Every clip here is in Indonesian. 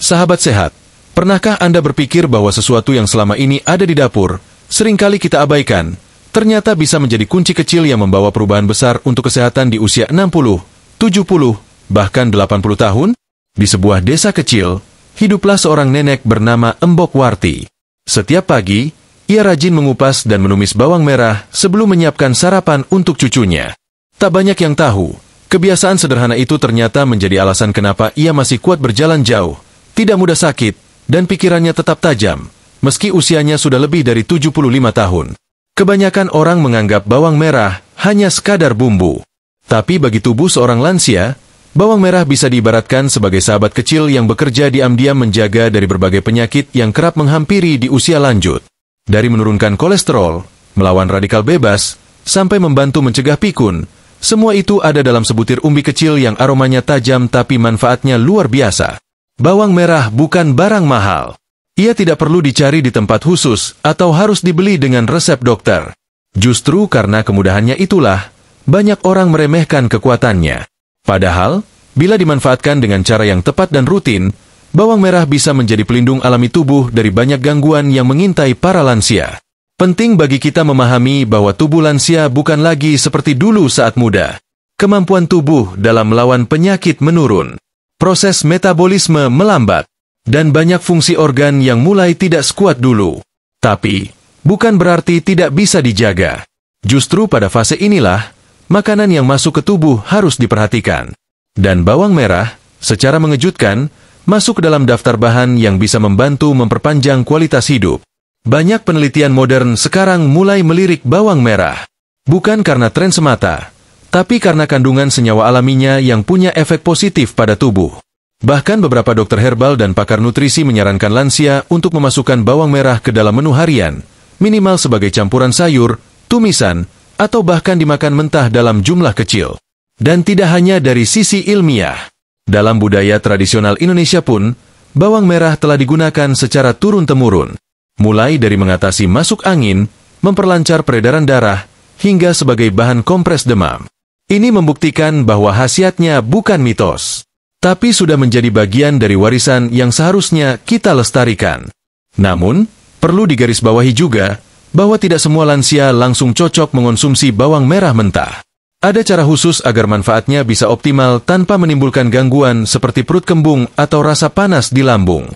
Sahabat sehat, pernahkah Anda berpikir bahwa sesuatu yang selama ini ada di dapur, seringkali kita abaikan, ternyata bisa menjadi kunci kecil yang membawa perubahan besar untuk kesehatan di usia 60, 70, bahkan 80 tahun? Di sebuah desa kecil, hiduplah seorang nenek bernama Embok Warti. Setiap pagi, ia rajin mengupas dan menumis bawang merah sebelum menyiapkan sarapan untuk cucunya. Tak banyak yang tahu, kebiasaan sederhana itu ternyata menjadi alasan kenapa ia masih kuat berjalan jauh, tidak mudah sakit, dan pikirannya tetap tajam, meski usianya sudah lebih dari 75 tahun. Kebanyakan orang menganggap bawang merah hanya sekadar bumbu. Tapi bagi tubuh seorang lansia, bawang merah bisa diibaratkan sebagai sahabat kecil yang bekerja diam-diam menjaga dari berbagai penyakit yang kerap menghampiri di usia lanjut. Dari menurunkan kolesterol, melawan radikal bebas, sampai membantu mencegah pikun, semua itu ada dalam sebutir umbi kecil yang aromanya tajam tapi manfaatnya luar biasa. Bawang merah bukan barang mahal. Ia tidak perlu dicari di tempat khusus atau harus dibeli dengan resep dokter. Justru karena kemudahannya itulah, banyak orang meremehkan kekuatannya. Padahal, bila dimanfaatkan dengan cara yang tepat dan rutin, bawang merah bisa menjadi pelindung alami tubuh dari banyak gangguan yang mengintai para lansia. Penting bagi kita memahami bahwa tubuh lansia bukan lagi seperti dulu saat muda. Kemampuan tubuh dalam melawan penyakit menurun. Proses metabolisme melambat, dan banyak fungsi organ yang mulai tidak sekuat dulu. Tapi, bukan berarti tidak bisa dijaga. Justru pada fase inilah, makanan yang masuk ke tubuh harus diperhatikan. Dan bawang merah, secara mengejutkan, masuk ke dalam daftar bahan yang bisa membantu memperpanjang kualitas hidup. Banyak penelitian modern sekarang mulai melirik bawang merah. Bukan karena tren semata, tapi karena kandungan senyawa alaminya yang punya efek positif pada tubuh. Bahkan beberapa dokter herbal dan pakar nutrisi menyarankan lansia untuk memasukkan bawang merah ke dalam menu harian, minimal sebagai campuran sayur, tumisan, atau bahkan dimakan mentah dalam jumlah kecil. Dan tidak hanya dari sisi ilmiah. Dalam budaya tradisional Indonesia pun, bawang merah telah digunakan secara turun-temurun. Mulai dari mengatasi masuk angin, memperlancar peredaran darah, hingga sebagai bahan kompres demam. Ini membuktikan bahwa khasiatnya bukan mitos, tapi sudah menjadi bagian dari warisan yang seharusnya kita lestarikan. Namun, perlu digarisbawahi juga bahwa tidak semua lansia langsung cocok mengonsumsi bawang merah mentah. Ada cara khusus agar manfaatnya bisa optimal tanpa menimbulkan gangguan seperti perut kembung atau rasa panas di lambung.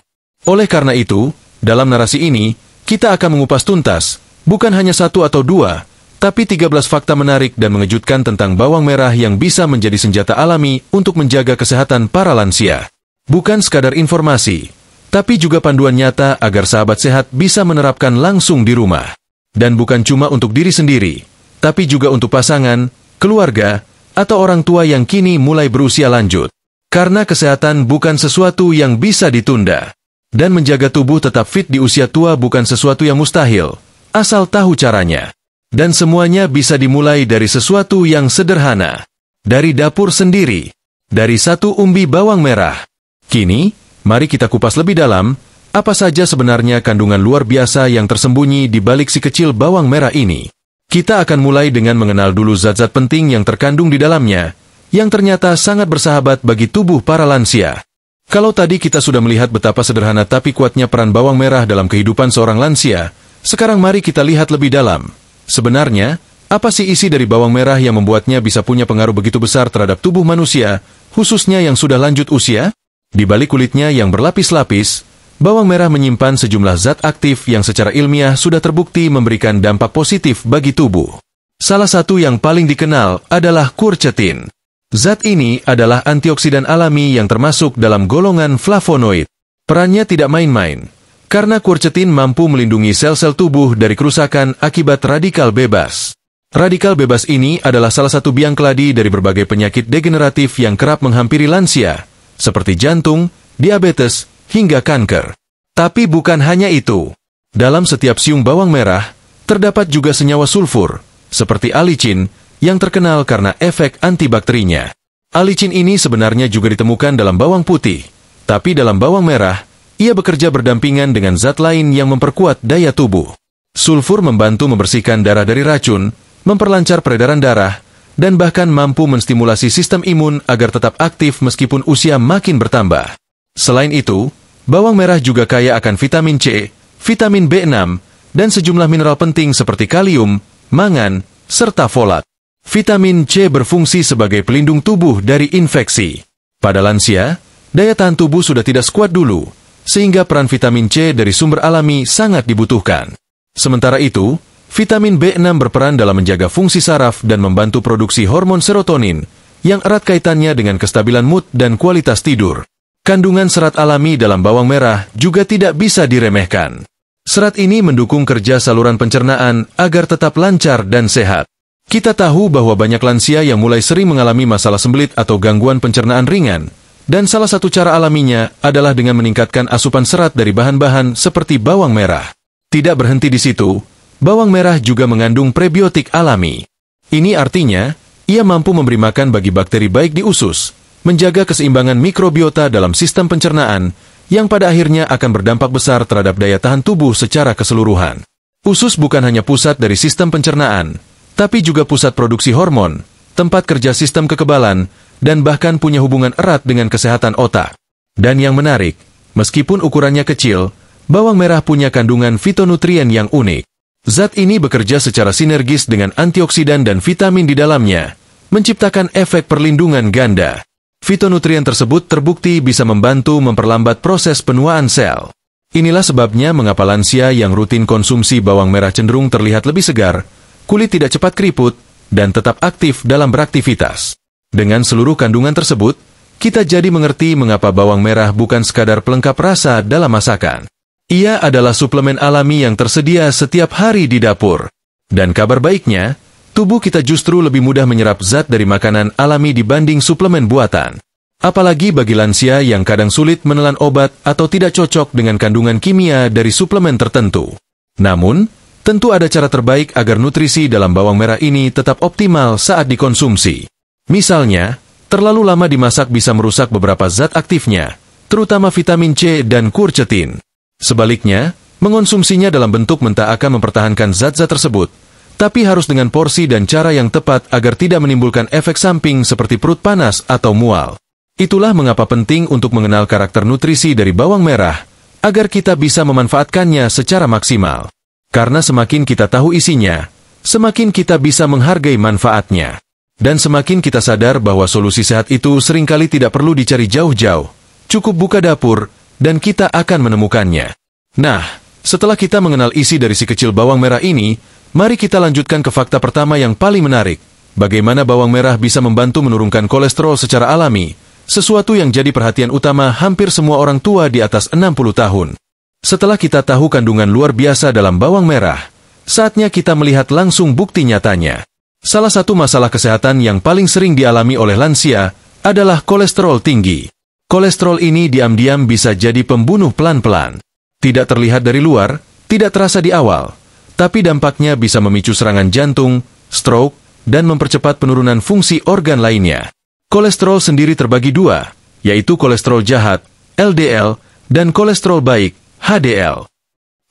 Oleh karena itu, dalam narasi ini, kita akan mengupas tuntas, bukan hanya satu atau dua, tapi 13 fakta menarik dan mengejutkan tentang bawang merah yang bisa menjadi senjata alami untuk menjaga kesehatan para lansia. Bukan sekadar informasi, tapi juga panduan nyata agar sahabat sehat bisa menerapkan langsung di rumah. Dan bukan cuma untuk diri sendiri, tapi juga untuk pasangan, keluarga, atau orang tua yang kini mulai berusia lanjut. Karena kesehatan bukan sesuatu yang bisa ditunda. Dan menjaga tubuh tetap fit di usia tua bukan sesuatu yang mustahil, asal tahu caranya. Dan semuanya bisa dimulai dari sesuatu yang sederhana. Dari dapur sendiri. Dari satu umbi bawang merah. Kini, mari kita kupas lebih dalam, apa saja sebenarnya kandungan luar biasa yang tersembunyi di balik si kecil bawang merah ini. Kita akan mulai dengan mengenal dulu zat-zat penting yang terkandung di dalamnya, yang ternyata sangat bersahabat bagi tubuh para lansia. Kalau tadi kita sudah melihat betapa sederhana tapi kuatnya peran bawang merah dalam kehidupan seorang lansia, sekarang mari kita lihat lebih dalam. Sebenarnya, apa sih isi dari bawang merah yang membuatnya bisa punya pengaruh begitu besar terhadap tubuh manusia, khususnya yang sudah lanjut usia? Di balik kulitnya yang berlapis-lapis, bawang merah menyimpan sejumlah zat aktif yang secara ilmiah sudah terbukti memberikan dampak positif bagi tubuh. Salah satu yang paling dikenal adalah quercetin. Zat ini adalah antioksidan alami yang termasuk dalam golongan flavonoid. Perannya tidak main-main. Karena quercetin mampu melindungi sel-sel tubuh dari kerusakan akibat radikal bebas. Radikal bebas ini adalah salah satu biang keladi dari berbagai penyakit degeneratif yang kerap menghampiri lansia, seperti jantung, diabetes, hingga kanker. Tapi bukan hanya itu. Dalam setiap siung bawang merah, terdapat juga senyawa sulfur, seperti alicin, yang terkenal karena efek antibakterinya. Alicin ini sebenarnya juga ditemukan dalam bawang putih, tapi dalam bawang merah, ia bekerja berdampingan dengan zat lain yang memperkuat daya tubuh. Sulfur membantu membersihkan darah dari racun, memperlancar peredaran darah, dan bahkan mampu menstimulasi sistem imun agar tetap aktif meskipun usia makin bertambah. Selain itu, bawang merah juga kaya akan vitamin C, vitamin B6, dan sejumlah mineral penting seperti kalium, mangan, serta folat. Vitamin C berfungsi sebagai pelindung tubuh dari infeksi. Pada lansia, daya tahan tubuh sudah tidak sekuat dulu, sehingga peran vitamin C dari sumber alami sangat dibutuhkan. Sementara itu, vitamin B6 berperan dalam menjaga fungsi saraf dan membantu produksi hormon serotonin, yang erat kaitannya dengan kestabilan mood dan kualitas tidur. Kandungan serat alami dalam bawang merah juga tidak bisa diremehkan. Serat ini mendukung kerja saluran pencernaan agar tetap lancar dan sehat. Kita tahu bahwa banyak lansia yang mulai sering mengalami masalah sembelit atau gangguan pencernaan ringan, dan salah satu cara alaminya adalah dengan meningkatkan asupan serat dari bahan-bahan seperti bawang merah. Tidak berhenti di situ, bawang merah juga mengandung prebiotik alami. Ini artinya, ia mampu memberi makan bagi bakteri baik di usus, menjaga keseimbangan mikrobiota dalam sistem pencernaan, yang pada akhirnya akan berdampak besar terhadap daya tahan tubuh secara keseluruhan. Usus bukan hanya pusat dari sistem pencernaan, tapi juga pusat produksi hormon, tempat kerja sistem kekebalan, dan bahkan punya hubungan erat dengan kesehatan otak. Dan yang menarik, meskipun ukurannya kecil, bawang merah punya kandungan fitonutrien yang unik. Zat ini bekerja secara sinergis dengan antioksidan dan vitamin di dalamnya, menciptakan efek perlindungan ganda. Fitonutrien tersebut terbukti bisa membantu memperlambat proses penuaan sel. Inilah sebabnya mengapa lansia yang rutin konsumsi bawang merah cenderung terlihat lebih segar, kulit tidak cepat keriput, dan tetap aktif dalam beraktivitas. Dengan seluruh kandungan tersebut, kita jadi mengerti mengapa bawang merah bukan sekadar pelengkap rasa dalam masakan. Ia adalah suplemen alami yang tersedia setiap hari di dapur. Dan kabar baiknya, tubuh kita justru lebih mudah menyerap zat dari makanan alami dibanding suplemen buatan. Apalagi bagi lansia yang kadang sulit menelan obat atau tidak cocok dengan kandungan kimia dari suplemen tertentu. Namun, tentu ada cara terbaik agar nutrisi dalam bawang merah ini tetap optimal saat dikonsumsi. Misalnya, terlalu lama dimasak bisa merusak beberapa zat aktifnya, terutama vitamin C dan quercetin. Sebaliknya, mengonsumsinya dalam bentuk mentah akan mempertahankan zat-zat tersebut, tapi harus dengan porsi dan cara yang tepat agar tidak menimbulkan efek samping seperti perut panas atau mual. Itulah mengapa penting untuk mengenal karakter nutrisi dari bawang merah, agar kita bisa memanfaatkannya secara maksimal. Karena semakin kita tahu isinya, semakin kita bisa menghargai manfaatnya. Dan semakin kita sadar bahwa solusi sehat itu seringkali tidak perlu dicari jauh-jauh, cukup buka dapur, dan kita akan menemukannya. Nah, setelah kita mengenal isi dari si kecil bawang merah ini, mari kita lanjutkan ke fakta pertama yang paling menarik. Bagaimana bawang merah bisa membantu menurunkan kolesterol secara alami, sesuatu yang jadi perhatian utama hampir semua orang tua di atas 60 tahun. Setelah kita tahu kandungan luar biasa dalam bawang merah, saatnya kita melihat langsung bukti nyatanya. Salah satu masalah kesehatan yang paling sering dialami oleh lansia adalah kolesterol tinggi. Kolesterol ini diam-diam bisa jadi pembunuh pelan-pelan. Tidak terlihat dari luar, tidak terasa di awal, tapi dampaknya bisa memicu serangan jantung, stroke, dan mempercepat penurunan fungsi organ lainnya. Kolesterol sendiri terbagi dua, yaitu kolesterol jahat, LDL, dan kolesterol baik, HDL.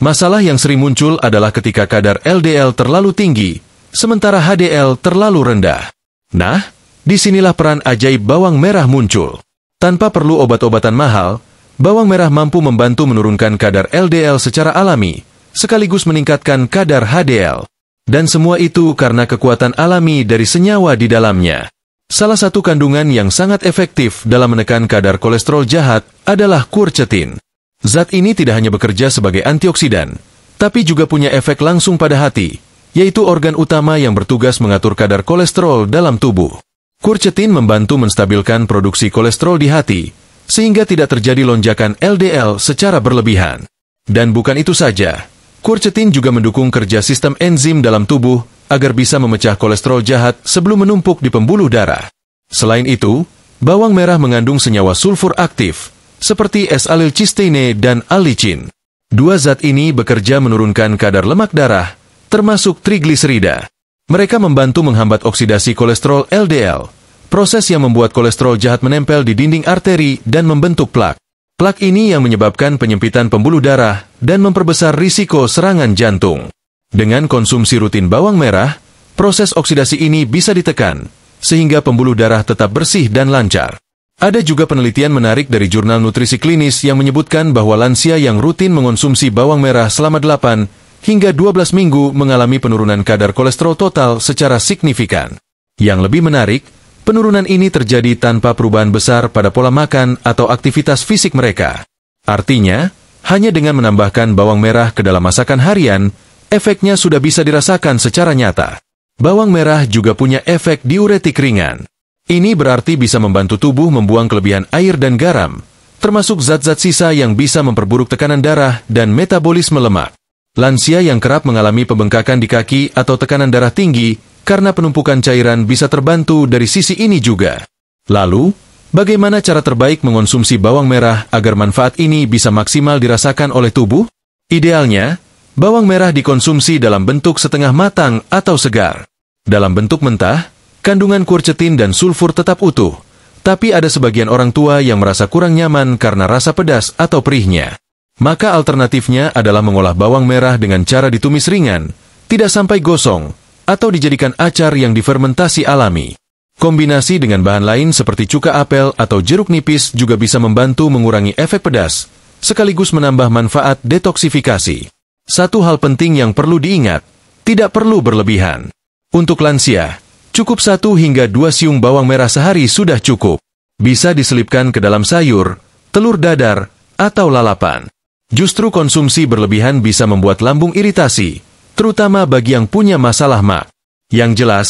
Masalah yang sering muncul adalah ketika kadar LDL terlalu tinggi, sementara HDL terlalu rendah. Nah, disinilah peran ajaib bawang merah muncul. Tanpa perlu obat-obatan mahal, bawang merah mampu membantu menurunkan kadar LDL secara alami, sekaligus meningkatkan kadar HDL. Dan semua itu karena kekuatan alami dari senyawa di dalamnya. Salah satu kandungan yang sangat efektif dalam menekan kadar kolesterol jahat adalah quercetin. Zat ini tidak hanya bekerja sebagai antioksidan, tapi juga punya efek langsung pada hati, yaitu organ utama yang bertugas mengatur kadar kolesterol dalam tubuh. Quercetin membantu menstabilkan produksi kolesterol di hati, sehingga tidak terjadi lonjakan LDL secara berlebihan. Dan bukan itu saja, quercetin juga mendukung kerja sistem enzim dalam tubuh agar bisa memecah kolesterol jahat sebelum menumpuk di pembuluh darah. Selain itu, bawang merah mengandung senyawa sulfur aktif, seperti S-alilcysteine dan allicin. Dua zat ini bekerja menurunkan kadar lemak darah, termasuk trigliserida. Mereka membantu menghambat oksidasi kolesterol LDL, proses yang membuat kolesterol jahat menempel di dinding arteri dan membentuk plak. Plak ini yang menyebabkan penyempitan pembuluh darah dan memperbesar risiko serangan jantung. Dengan konsumsi rutin bawang merah, proses oksidasi ini bisa ditekan, sehingga pembuluh darah tetap bersih dan lancar. Ada juga penelitian menarik dari jurnal nutrisi klinis yang menyebutkan bahwa lansia yang rutin mengonsumsi bawang merah selama 8 hingga 12 minggu mengalami penurunan kadar kolesterol total secara signifikan. Yang lebih menarik, penurunan ini terjadi tanpa perubahan besar pada pola makan atau aktivitas fisik mereka. Artinya, hanya dengan menambahkan bawang merah ke dalam masakan harian, efeknya sudah bisa dirasakan secara nyata. Bawang merah juga punya efek diuretik ringan. Ini berarti bisa membantu tubuh membuang kelebihan air dan garam, termasuk zat-zat sisa yang bisa memperburuk tekanan darah dan metabolisme lemak. Lansia yang kerap mengalami pembengkakan di kaki atau tekanan darah tinggi karena penumpukan cairan bisa terbantu dari sisi ini juga. Lalu, bagaimana cara terbaik mengonsumsi bawang merah agar manfaat ini bisa maksimal dirasakan oleh tubuh? Idealnya, bawang merah dikonsumsi dalam bentuk setengah matang atau segar. Dalam bentuk mentah, kandungan quercetin dan sulfur tetap utuh, tapi ada sebagian orang tua yang merasa kurang nyaman karena rasa pedas atau perihnya. Maka alternatifnya adalah mengolah bawang merah dengan cara ditumis ringan, tidak sampai gosong, atau dijadikan acar yang difermentasi alami. Kombinasi dengan bahan lain seperti cuka apel atau jeruk nipis juga bisa membantu mengurangi efek pedas, sekaligus menambah manfaat detoksifikasi. Satu hal penting yang perlu diingat, tidak perlu berlebihan. Untuk lansia, cukup 1 hingga 2 siung bawang merah sehari sudah cukup. Bisa diselipkan ke dalam sayur, telur dadar, atau lalapan. Justru konsumsi berlebihan bisa membuat lambung iritasi, terutama bagi yang punya masalah mak. Yang jelas,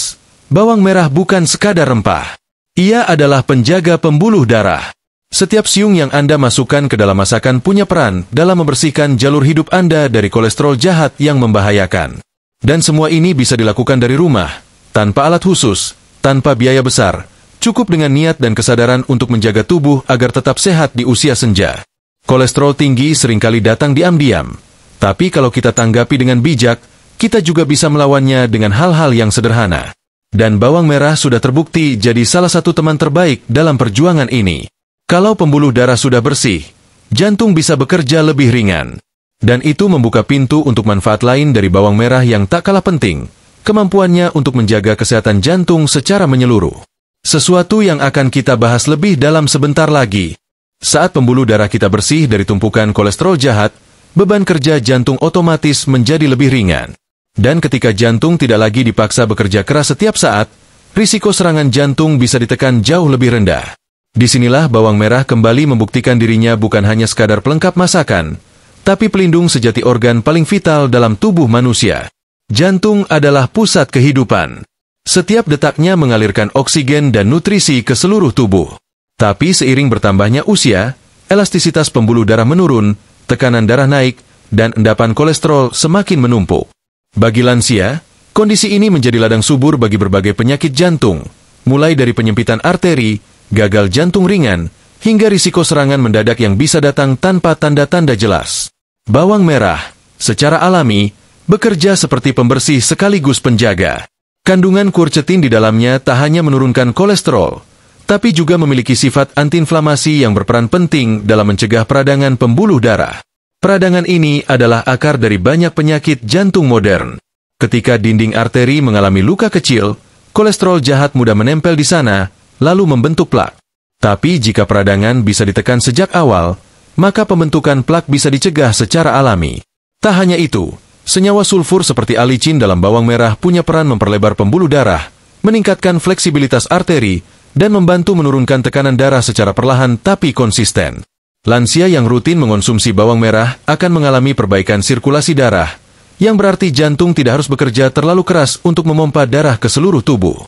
bawang merah bukan sekadar rempah. Ia adalah penjaga pembuluh darah. Setiap siung yang Anda masukkan ke dalam masakan punya peran dalam membersihkan jalur hidup Anda dari kolesterol jahat yang membahayakan. Dan semua ini bisa dilakukan dari rumah, tanpa alat khusus, tanpa biaya besar, cukup dengan niat dan kesadaran untuk menjaga tubuh agar tetap sehat di usia senja. Kolesterol tinggi seringkali datang diam-diam, tapi kalau kita tanggapi dengan bijak, kita juga bisa melawannya dengan hal-hal yang sederhana. Dan bawang merah sudah terbukti jadi salah satu teman terbaik dalam perjuangan ini. Kalau pembuluh darah sudah bersih, jantung bisa bekerja lebih ringan. Dan itu membuka pintu untuk manfaat lain dari bawang merah yang tak kalah penting, kemampuannya untuk menjaga kesehatan jantung secara menyeluruh. Sesuatu yang akan kita bahas lebih dalam sebentar lagi. Saat pembuluh darah kita bersih dari tumpukan kolesterol jahat, beban kerja jantung otomatis menjadi lebih ringan. Dan ketika jantung tidak lagi dipaksa bekerja keras setiap saat, risiko serangan jantung bisa ditekan jauh lebih rendah. Disinilah bawang merah kembali membuktikan dirinya bukan hanya sekadar pelengkap masakan, tapi pelindung sejati organ paling vital dalam tubuh manusia. Jantung adalah pusat kehidupan. Setiap detaknya mengalirkan oksigen dan nutrisi ke seluruh tubuh. Tapi seiring bertambahnya usia, elastisitas pembuluh darah menurun, tekanan darah naik, dan endapan kolesterol semakin menumpuk. Bagi lansia, kondisi ini menjadi ladang subur bagi berbagai penyakit jantung, mulai dari penyempitan arteri, gagal jantung ringan, hingga risiko serangan mendadak yang bisa datang tanpa tanda-tanda jelas. Bawang merah, secara alami, bekerja seperti pembersih sekaligus penjaga. Kandungan quercetin di dalamnya tak hanya menurunkan kolesterol, tapi juga memiliki sifat antiinflamasi yang berperan penting dalam mencegah peradangan pembuluh darah. Peradangan ini adalah akar dari banyak penyakit jantung modern. Ketika dinding arteri mengalami luka kecil, kolesterol jahat mudah menempel di sana, lalu membentuk plak. Tapi jika peradangan bisa ditekan sejak awal, maka pembentukan plak bisa dicegah secara alami. Tak hanya itu, senyawa sulfur seperti alicin dalam bawang merah punya peran memperlebar pembuluh darah, meningkatkan fleksibilitas arteri, dan membantu menurunkan tekanan darah secara perlahan tapi konsisten. Lansia yang rutin mengonsumsi bawang merah akan mengalami perbaikan sirkulasi darah, yang berarti jantung tidak harus bekerja terlalu keras untuk memompa darah ke seluruh tubuh.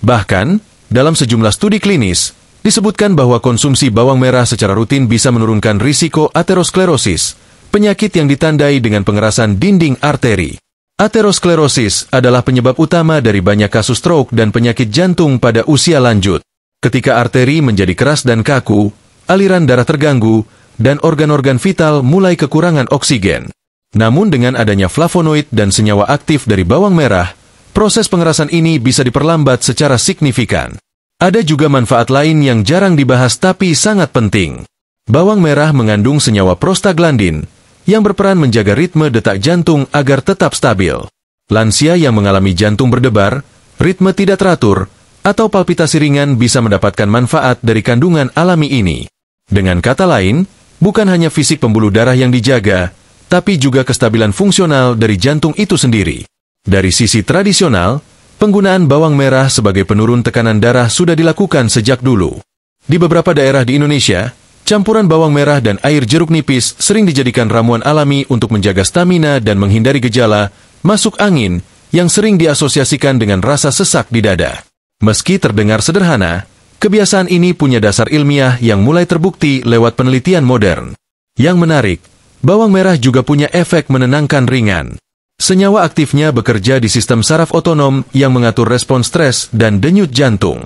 Bahkan, dalam sejumlah studi klinis, disebutkan bahwa konsumsi bawang merah secara rutin bisa menurunkan risiko aterosklerosis, penyakit yang ditandai dengan pengerasan dinding arteri. Aterosklerosis adalah penyebab utama dari banyak kasus stroke dan penyakit jantung pada usia lanjut. Ketika arteri menjadi keras dan kaku, aliran darah terganggu, dan organ-organ vital mulai kekurangan oksigen. Namun dengan adanya flavonoid dan senyawa aktif dari bawang merah, proses pengerasan ini bisa diperlambat secara signifikan. Ada juga manfaat lain yang jarang dibahas tapi sangat penting. Bawang merah mengandung senyawa prostaglandin, yang berperan menjaga ritme detak jantung agar tetap stabil. Lansia yang mengalami jantung berdebar, ritme tidak teratur, atau palpitasi ringan bisa mendapatkan manfaat dari kandungan alami ini. Dengan kata lain, bukan hanya fisik pembuluh darah yang dijaga, tapi juga kestabilan fungsional dari jantung itu sendiri. Dari sisi tradisional, penggunaan bawang merah sebagai penurun tekanan darah sudah dilakukan sejak dulu. Di beberapa daerah di Indonesia, campuran bawang merah dan air jeruk nipis sering dijadikan ramuan alami untuk menjaga stamina dan menghindari gejala masuk angin yang sering diasosiasikan dengan rasa sesak di dada. Meski terdengar sederhana, kebiasaan ini punya dasar ilmiah yang mulai terbukti lewat penelitian modern. Yang menarik, bawang merah juga punya efek menenangkan ringan. Senyawa aktifnya bekerja di sistem saraf otonom yang mengatur respon stres dan denyut jantung.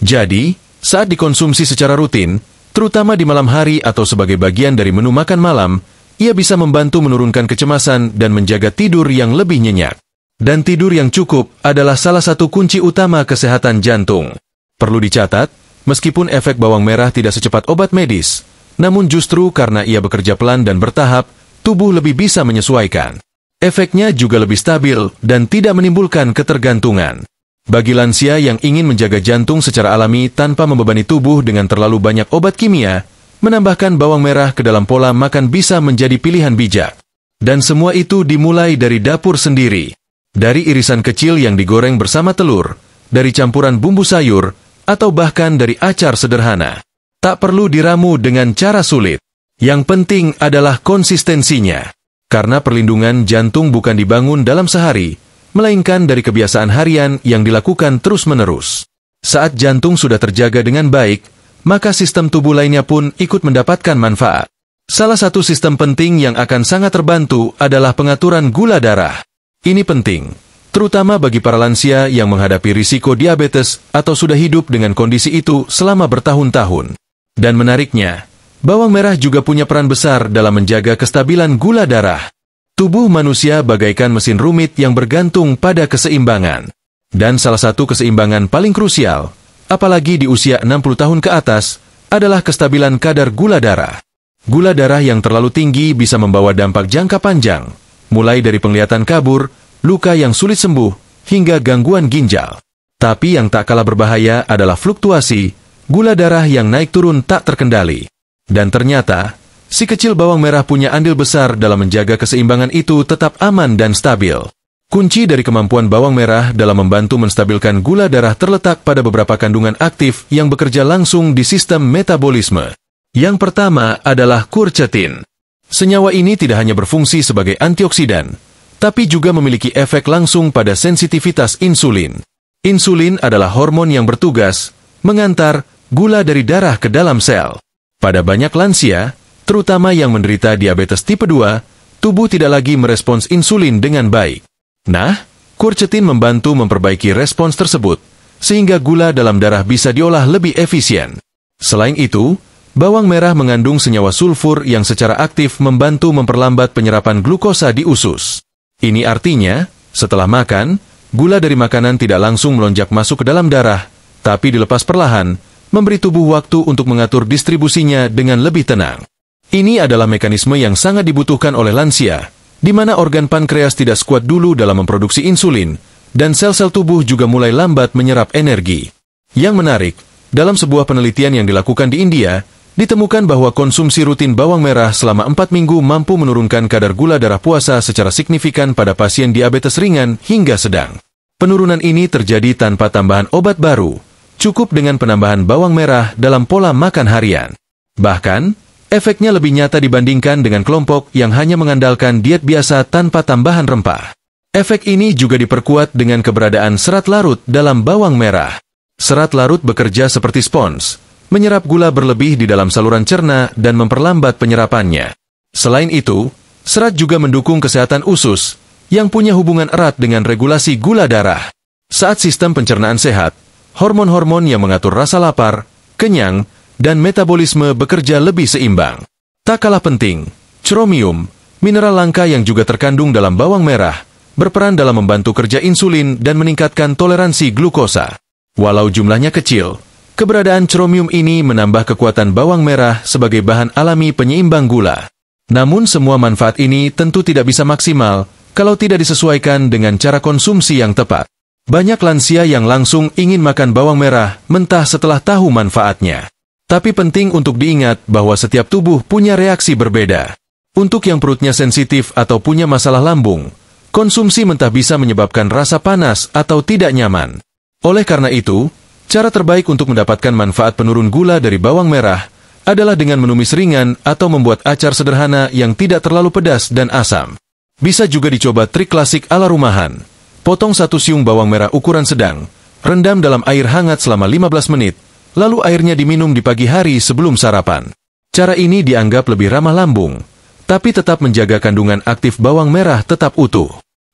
Jadi, saat dikonsumsi secara rutin, terutama di malam hari atau sebagai bagian dari menu makan malam, ia bisa membantu menurunkan kecemasan dan menjaga tidur yang lebih nyenyak. Dan tidur yang cukup adalah salah satu kunci utama kesehatan jantung. Perlu dicatat, meskipun efek bawang merah tidak secepat obat medis, namun justru karena ia bekerja pelan dan bertahap, tubuh lebih bisa menyesuaikan. Efeknya juga lebih stabil dan tidak menimbulkan ketergantungan. Bagi lansia yang ingin menjaga jantung secara alami tanpa membebani tubuh dengan terlalu banyak obat kimia, menambahkan bawang merah ke dalam pola makan bisa menjadi pilihan bijak. Dan semua itu dimulai dari dapur sendiri. Dari irisan kecil yang digoreng bersama telur, dari campuran bumbu sayur, atau bahkan dari acar sederhana. Tak perlu diramu dengan cara sulit. Yang penting adalah konsistensinya. Karena perlindungan jantung bukan dibangun dalam sehari, melainkan dari kebiasaan harian yang dilakukan terus-menerus. Saat jantung sudah terjaga dengan baik, maka sistem tubuh lainnya pun ikut mendapatkan manfaat. Salah satu sistem penting yang akan sangat terbantu adalah pengaturan gula darah. Ini penting, terutama bagi para lansia yang menghadapi risiko diabetes atau sudah hidup dengan kondisi itu selama bertahun-tahun. Dan menariknya, bawang merah juga punya peran besar dalam menjaga kestabilan gula darah. Tubuh manusia bagaikan mesin rumit yang bergantung pada keseimbangan. Dan salah satu keseimbangan paling krusial, apalagi di usia 60 tahun ke atas, adalah kestabilan kadar gula darah. Gula darah yang terlalu tinggi bisa membawa dampak jangka panjang, mulai dari penglihatan kabur, luka yang sulit sembuh, hingga gangguan ginjal. Tapi yang tak kalah berbahaya adalah fluktuasi, gula darah yang naik turun tak terkendali. Dan ternyata, si kecil bawang merah punya andil besar dalam menjaga keseimbangan itu tetap aman dan stabil. Kunci dari kemampuan bawang merah dalam membantu menstabilkan gula darah terletak pada beberapa kandungan aktif yang bekerja langsung di sistem metabolisme. Yang pertama adalah quercetin. Senyawa ini tidak hanya berfungsi sebagai antioksidan, tapi juga memiliki efek langsung pada sensitivitas insulin. Insulin adalah hormon yang bertugas mengantar gula dari darah ke dalam sel. Pada banyak lansia, terutama yang menderita diabetes tipe 2, tubuh tidak lagi merespons insulin dengan baik. Nah, quercetin membantu memperbaiki respons tersebut, sehingga gula dalam darah bisa diolah lebih efisien. Selain itu, bawang merah mengandung senyawa sulfur yang secara aktif membantu memperlambat penyerapan glukosa di usus. Ini artinya, setelah makan, gula dari makanan tidak langsung melonjak masuk ke dalam darah, tapi dilepas perlahan, memberi tubuh waktu untuk mengatur distribusinya dengan lebih tenang. Ini adalah mekanisme yang sangat dibutuhkan oleh lansia, di mana organ pankreas tidak sekuat dulu dalam memproduksi insulin, dan sel-sel tubuh juga mulai lambat menyerap energi. Yang menarik, dalam sebuah penelitian yang dilakukan di India, ditemukan bahwa konsumsi rutin bawang merah selama 4 minggu mampu menurunkan kadar gula darah puasa secara signifikan pada pasien diabetes ringan hingga sedang. Penurunan ini terjadi tanpa tambahan obat baru, cukup dengan penambahan bawang merah dalam pola makan harian. Bahkan, efeknya lebih nyata dibandingkan dengan kelompok yang hanya mengandalkan diet biasa tanpa tambahan rempah. Efek ini juga diperkuat dengan keberadaan serat larut dalam bawang merah. Serat larut bekerja seperti spons, menyerap gula berlebih di dalam saluran cerna dan memperlambat penyerapannya. Selain itu, serat juga mendukung kesehatan usus, yang punya hubungan erat dengan regulasi gula darah. Saat sistem pencernaan sehat, hormon-hormon yang mengatur rasa lapar, kenyang, dan metabolisme bekerja lebih seimbang. Tak kalah penting, chromium, mineral langka yang juga terkandung dalam bawang merah, berperan dalam membantu kerja insulin dan meningkatkan toleransi glukosa. Walau jumlahnya kecil, keberadaan chromium ini menambah kekuatan bawang merah sebagai bahan alami penyeimbang gula. Namun semua manfaat ini tentu tidak bisa maksimal kalau tidak disesuaikan dengan cara konsumsi yang tepat. Banyak lansia yang langsung ingin makan bawang merah mentah setelah tahu manfaatnya. Tapi penting untuk diingat bahwa setiap tubuh punya reaksi berbeda. Untuk yang perutnya sensitif atau punya masalah lambung, konsumsi mentah bisa menyebabkan rasa panas atau tidak nyaman. Oleh karena itu, cara terbaik untuk mendapatkan manfaat penurun gula dari bawang merah adalah dengan menumis ringan atau membuat acar sederhana yang tidak terlalu pedas dan asam. Bisa juga dicoba trik klasik ala rumahan. Potong 1 siung bawang merah ukuran sedang, rendam dalam air hangat selama 15 menit, lalu airnya diminum di pagi hari sebelum sarapan. Cara ini dianggap lebih ramah lambung, tapi tetap menjaga kandungan aktif bawang merah tetap utuh.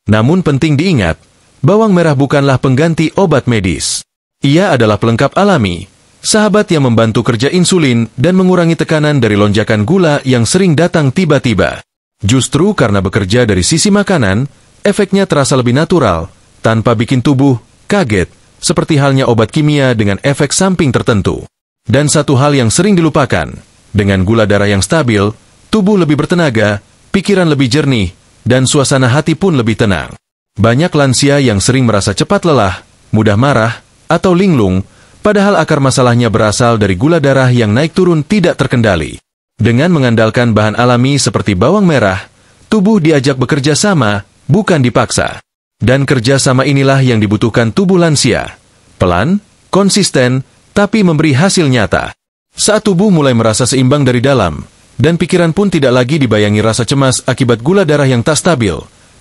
Namun penting diingat, bawang merah bukanlah pengganti obat medis. Ia adalah pelengkap alami, sahabat yang membantu kerja insulin dan mengurangi tekanan dari lonjakan gula yang sering datang tiba-tiba. Justru karena bekerja dari sisi makanan, efeknya terasa lebih natural, tanpa bikin tubuh kaget, seperti halnya obat kimia dengan efek samping tertentu. Dan satu hal yang sering dilupakan, dengan gula darah yang stabil, tubuh lebih bertenaga, pikiran lebih jernih, dan suasana hati pun lebih tenang. Banyak lansia yang sering merasa cepat lelah, mudah marah, atau linglung, padahal akar masalahnya berasal dari gula darah yang naik turun tidak terkendali. Dengan mengandalkan bahan alami seperti bawang merah, tubuh diajak bekerja sama, bukan dipaksa. Dan kerja sama inilah yang dibutuhkan tubuh lansia. Pelan, konsisten, tapi memberi hasil nyata. Saat tubuh mulai merasa seimbang dari dalam, dan pikiran pun tidak lagi dibayangi rasa cemas akibat gula darah yang tak stabil,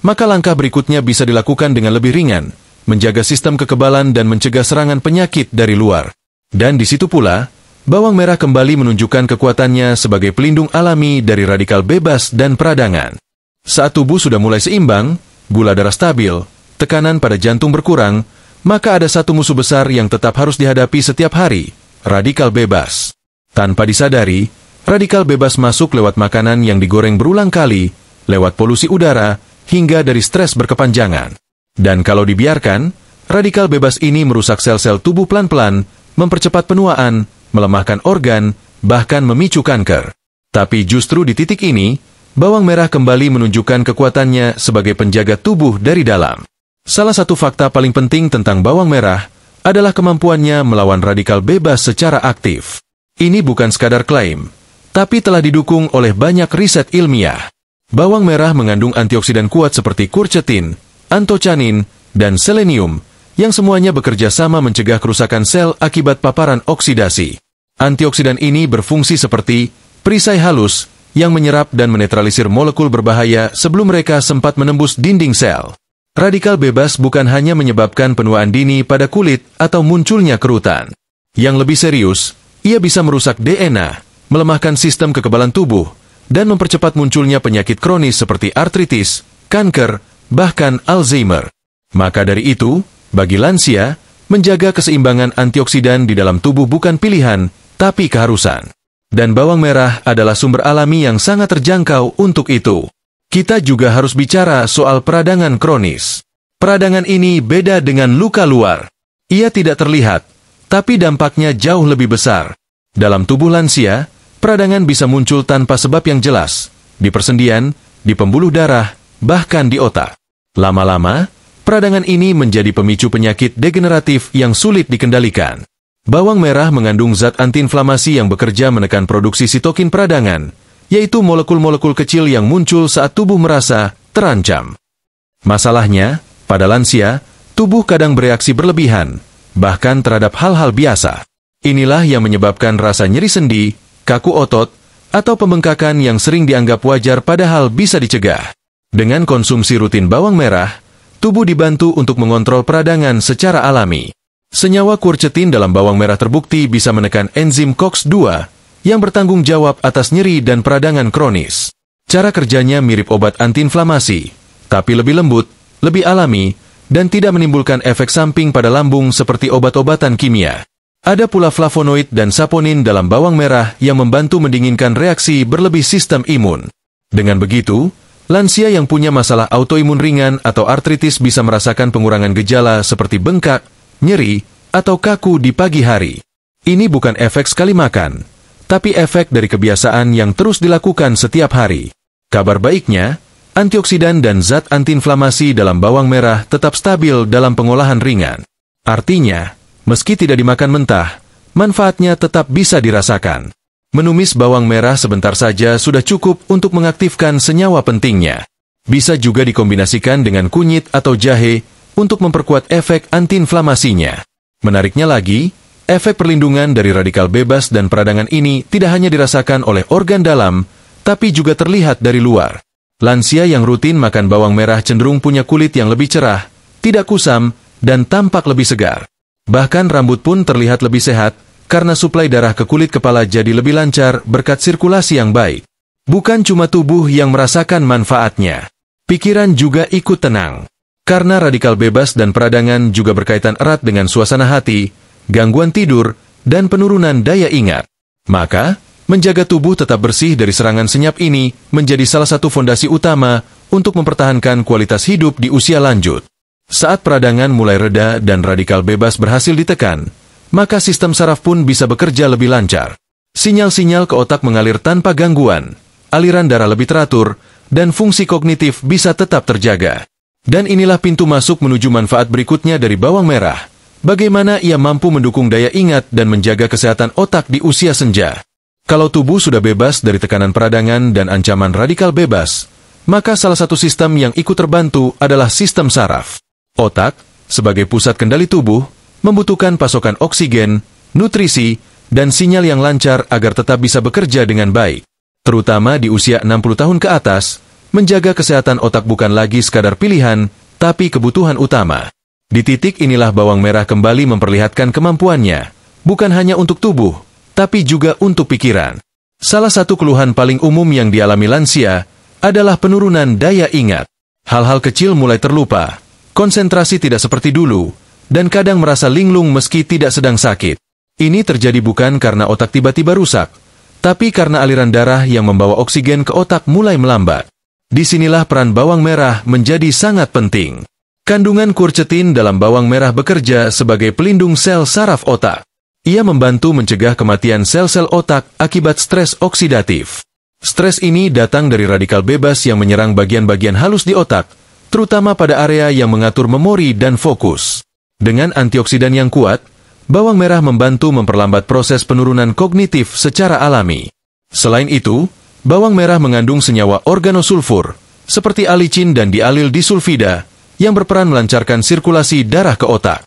maka langkah berikutnya bisa dilakukan dengan lebih ringan, menjaga sistem kekebalan dan mencegah serangan penyakit dari luar. Dan di situ pula, bawang merah kembali menunjukkan kekuatannya sebagai pelindung alami dari radikal bebas dan peradangan. Saat tubuh sudah mulai seimbang, gula darah stabil, tekanan pada jantung berkurang, maka ada satu musuh besar yang tetap harus dihadapi setiap hari, radikal bebas. Tanpa disadari, radikal bebas masuk lewat makanan yang digoreng berulang kali, lewat polusi udara, hingga dari stres berkepanjangan. Dan kalau dibiarkan, radikal bebas ini merusak sel-sel tubuh pelan-pelan, mempercepat penuaan, melemahkan organ, bahkan memicu kanker. Tapi justru di titik ini, bawang merah kembali menunjukkan kekuatannya sebagai penjaga tubuh dari dalam. Salah satu fakta paling penting tentang bawang merah adalah kemampuannya melawan radikal bebas secara aktif. Ini bukan sekadar klaim, tapi telah didukung oleh banyak riset ilmiah. Bawang merah mengandung antioksidan kuat seperti quercetin, antocianin, dan selenium, yang semuanya bekerja sama mencegah kerusakan sel akibat paparan oksidasi. Antioksidan ini berfungsi seperti perisai halus yang menyerap dan menetralisir molekul berbahaya sebelum mereka sempat menembus dinding sel. Radikal bebas bukan hanya menyebabkan penuaan dini pada kulit atau munculnya kerutan. Yang lebih serius, ia bisa merusak DNA, melemahkan sistem kekebalan tubuh, dan mempercepat munculnya penyakit kronis seperti artritis, kanker, bahkan Alzheimer. Maka dari itu, bagi lansia, menjaga keseimbangan antioksidan di dalam tubuh bukan pilihan, tapi keharusan. Dan bawang merah adalah sumber alami yang sangat terjangkau untuk itu. Kita juga harus bicara soal peradangan kronis. Peradangan ini beda dengan luka luar. Ia tidak terlihat, tapi dampaknya jauh lebih besar. Dalam tubuh lansia, peradangan bisa muncul tanpa sebab yang jelas, di persendian, di pembuluh darah, bahkan di otak. Lama-lama, peradangan ini menjadi pemicu penyakit degeneratif yang sulit dikendalikan. Bawang merah mengandung zat antiinflamasi yang bekerja menekan produksi sitokin peradangan, yaitu molekul-molekul kecil yang muncul saat tubuh merasa terancam. Masalahnya, pada lansia, tubuh kadang bereaksi berlebihan, bahkan terhadap hal-hal biasa. Inilah yang menyebabkan rasa nyeri sendi, kaku otot, atau pembengkakan yang sering dianggap wajar padahal bisa dicegah. Dengan konsumsi rutin bawang merah, tubuh dibantu untuk mengontrol peradangan secara alami. Senyawa quercetin dalam bawang merah terbukti bisa menekan enzim COX-2 yang bertanggung jawab atas nyeri dan peradangan kronis. Cara kerjanya mirip obat antiinflamasi, tapi lebih lembut, lebih alami, dan tidak menimbulkan efek samping pada lambung seperti obat-obatan kimia. Ada pula flavonoid dan saponin dalam bawang merah yang membantu mendinginkan reaksi berlebih sistem imun. Dengan begitu, lansia yang punya masalah autoimun ringan atau artritis bisa merasakan pengurangan gejala seperti bengkak, nyeri, atau kaku di pagi hari. Ini bukan efek sekali makan, tapi efek dari kebiasaan yang terus dilakukan setiap hari. Kabar baiknya, antioksidan dan zat antiinflamasi dalam bawang merah tetap stabil dalam pengolahan ringan. Artinya, meski tidak dimakan mentah, manfaatnya tetap bisa dirasakan. Menumis bawang merah sebentar saja sudah cukup untuk mengaktifkan senyawa pentingnya. Bisa juga dikombinasikan dengan kunyit atau jahe untuk memperkuat efek antiinflamasinya. Menariknya lagi, efek perlindungan dari radikal bebas dan peradangan ini tidak hanya dirasakan oleh organ dalam, tapi juga terlihat dari luar. Lansia yang rutin makan bawang merah cenderung punya kulit yang lebih cerah, tidak kusam, dan tampak lebih segar. Bahkan rambut pun terlihat lebih sehat, karena suplai darah ke kulit kepala jadi lebih lancar berkat sirkulasi yang baik. Bukan cuma tubuh yang merasakan manfaatnya, pikiran juga ikut tenang. Karena radikal bebas dan peradangan juga berkaitan erat dengan suasana hati, gangguan tidur, dan penurunan daya ingat. Maka, menjaga tubuh tetap bersih dari serangan senyap ini menjadi salah satu fondasi utama untuk mempertahankan kualitas hidup di usia lanjut. Saat peradangan mulai reda dan radikal bebas berhasil ditekan, maka sistem saraf pun bisa bekerja lebih lancar. Sinyal-sinyal ke otak mengalir tanpa gangguan, aliran darah lebih teratur, dan fungsi kognitif bisa tetap terjaga. Dan inilah pintu masuk menuju manfaat berikutnya dari bawang merah. Bagaimana ia mampu mendukung daya ingat dan menjaga kesehatan otak di usia senja. Kalau tubuh sudah bebas dari tekanan peradangan dan ancaman radikal bebas, maka salah satu sistem yang ikut terbantu adalah sistem saraf. Otak, sebagai pusat kendali tubuh, membutuhkan pasokan oksigen, nutrisi, dan sinyal yang lancar agar tetap bisa bekerja dengan baik. Terutama di usia 60 tahun ke atas, menjaga kesehatan otak bukan lagi sekadar pilihan, tapi kebutuhan utama. Di titik inilah bawang merah kembali memperlihatkan kemampuannya, bukan hanya untuk tubuh, tapi juga untuk pikiran. Salah satu keluhan paling umum yang dialami lansia adalah penurunan daya ingat. Hal-hal kecil mulai terlupa, konsentrasi tidak seperti dulu, dan kadang merasa linglung meski tidak sedang sakit. Ini terjadi bukan karena otak tiba-tiba rusak, tapi karena aliran darah yang membawa oksigen ke otak mulai melambat. Disinilah peran bawang merah menjadi sangat penting. Kandungan quercetin dalam bawang merah bekerja sebagai pelindung sel saraf otak. Ia membantu mencegah kematian sel-sel otak akibat stres oksidatif. Stres ini datang dari radikal bebas yang menyerang bagian-bagian halus di otak, terutama pada area yang mengatur memori dan fokus. Dengan antioksidan yang kuat, bawang merah membantu memperlambat proses penurunan kognitif secara alami. Selain itu, bawang merah mengandung senyawa organosulfur, seperti alicin dan dialil disulfida, yang berperan melancarkan sirkulasi darah ke otak.